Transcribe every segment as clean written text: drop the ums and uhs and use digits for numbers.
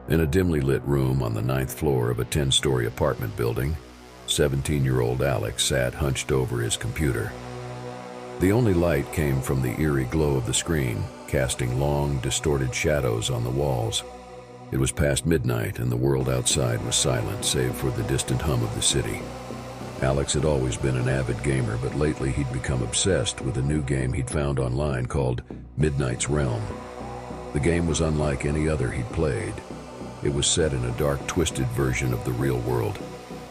In a dimly lit room on the ninth floor of a 10-story apartment building, 17-year-old Alex sat hunched over his computer. The only light came from the eerie glow of the screen, casting long, distorted shadows on the walls. It was past midnight and the world outside was silent save for the distant hum of the city. Alex had always been an avid gamer, but lately he'd become obsessed with a new game he'd found online called Midnight's Realm. The game was unlike any other he'd played. It was set in a dark, twisted version of the real world,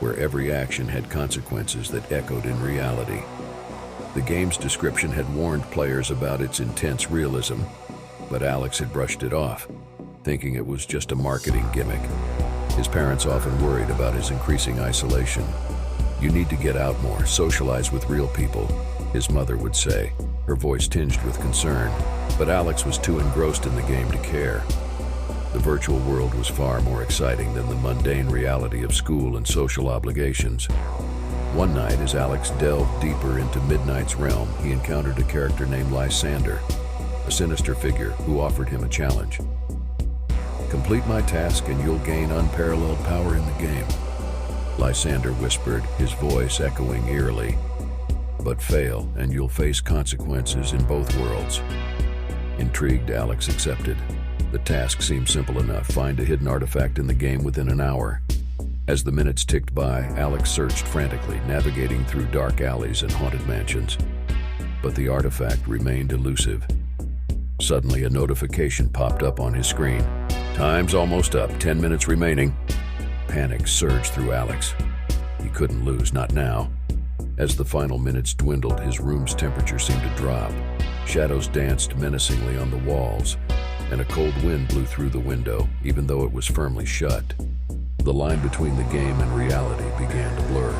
where every action had consequences that echoed in reality. The game's description had warned players about its intense realism, but Alex had brushed it off, thinking it was just a marketing gimmick. His parents often worried about his increasing isolation. "You need to get out more, socialize with real people," his mother would say, her voice tinged with concern, but Alex was too engrossed in the game to care. The virtual world was far more exciting than the mundane reality of school and social obligations. One night, as Alex delved deeper into Midnight's Realm, he encountered a character named Lysander, a sinister figure who offered him a challenge. "Complete my task and you'll gain unparalleled power in the game," Lysander whispered, his voice echoing eerily. "But fail and you'll face consequences in both worlds." Intrigued, Alex accepted. The task seemed simple enough: find a hidden artifact in the game within an hour. As the minutes ticked by, Alex searched frantically, navigating through dark alleys and haunted mansions. But the artifact remained elusive. Suddenly, a notification popped up on his screen. "Time's almost up, 10 minutes remaining." Panic surged through Alex. He couldn't lose, not now. As the final minutes dwindled, his room's temperature seemed to drop. Shadows danced menacingly on the walls, and a cold wind blew through the window, even though it was firmly shut. The line between the game and reality began to blur.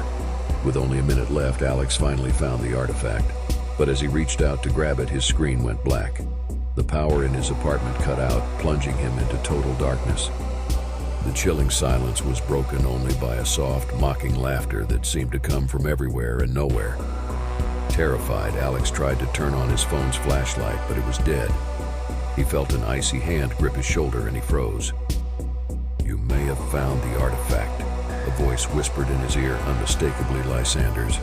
With only a minute left, Alex finally found the artifact, but as he reached out to grab it, his screen went black. The power in his apartment cut out, plunging him into total darkness. The chilling silence was broken only by a soft, mocking laughter that seemed to come from everywhere and nowhere. Terrified, Alex tried to turn on his phone's flashlight, but it was dead. He felt an icy hand grip his shoulder and he froze. "You may have found the artifact," a voice whispered in his ear, unmistakably Lysander's.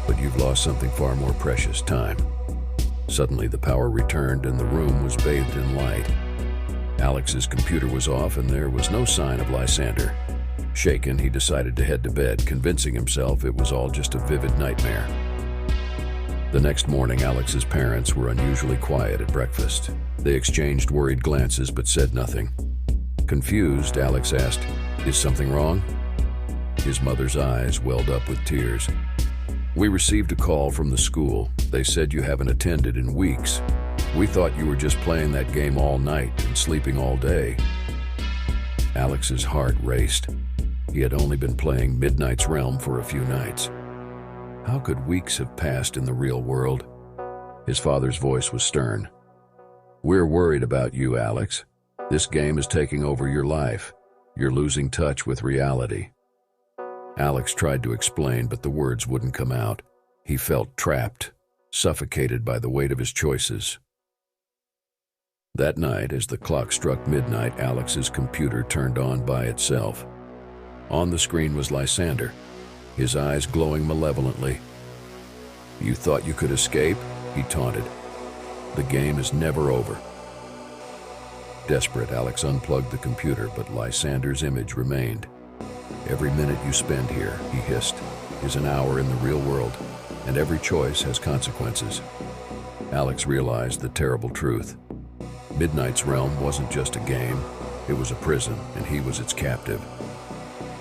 "But you've lost something far more precious: time." Suddenly the power returned and the room was bathed in light. Alex's computer was off and there was no sign of Lysander. Shaken, he decided to head to bed, convincing himself it was all just a vivid nightmare. The next morning, Alex's parents were unusually quiet at breakfast. They exchanged worried glances but said nothing. Confused, Alex asked, "Is something wrong?" His mother's eyes welled up with tears. "We received a call from the school. They said you haven't attended in weeks. We thought you were just playing that game all night and sleeping all day." Alex's heart raced. He had only been playing Midnight's Realm for a few nights. How could weeks have passed in the real world? His father's voice was stern. "We're worried about you, Alex. This game is taking over your life. You're losing touch with reality." Alex tried to explain, but the words wouldn't come out. He felt trapped, suffocated by the weight of his choices. That night, as the clock struck midnight, Alex's computer turned on by itself. On the screen was Lysander, his eyes glowing malevolently. "You thought you could escape?" he taunted. "The game is never over." Desperate, Alex unplugged the computer, but Lysander's image remained. "Every minute you spend here," he hissed, "is an hour in the real world, and every choice has consequences." Alex realized the terrible truth. Midnight's Realm wasn't just a game, it was a prison, and he was its captive.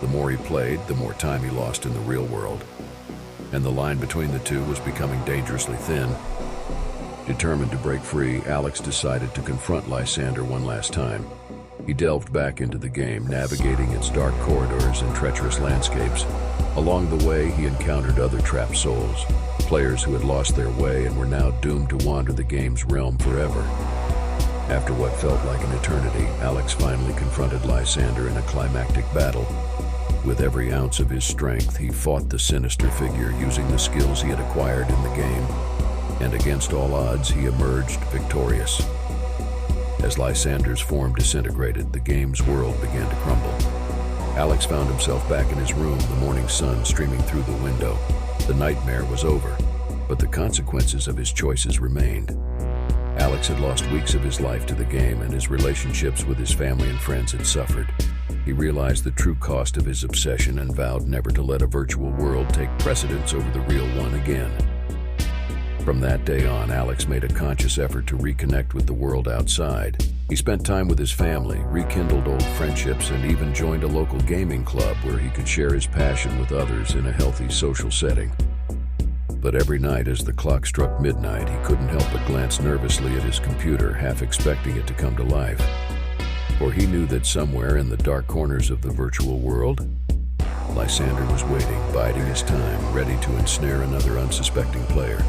The more he played, the more time he lost in the real world, and the line between the two was becoming dangerously thin. Determined to break free, Alex decided to confront Lysander one last time. He delved back into the game, navigating its dark corridors and treacherous landscapes. Along the way, he encountered other trapped souls, players who had lost their way and were now doomed to wander the game's realm forever. After what felt like an eternity, Alex finally confronted Lysander in a climactic battle. With every ounce of his strength, he fought the sinister figure using the skills he had acquired in the game, and against all odds, he emerged victorious. As Lysander's form disintegrated, the game's world began to crumble. Alex found himself back in his room, the morning sun streaming through the window. The nightmare was over, but the consequences of his choices remained. Alex had lost weeks of his life to the game, and his relationships with his family and friends had suffered. He realized the true cost of his obsession and vowed never to let a virtual world take precedence over the real one again. From that day on, Alex made a conscious effort to reconnect with the world outside. He spent time with his family, rekindled old friendships, and even joined a local gaming club where he could share his passion with others in a healthy social setting. But every night as the clock struck midnight, he couldn't help but glance nervously at his computer, half expecting it to come to life. For he knew that somewhere in the dark corners of the virtual world, Lysander was waiting, biding his time, ready to ensnare another unsuspecting player.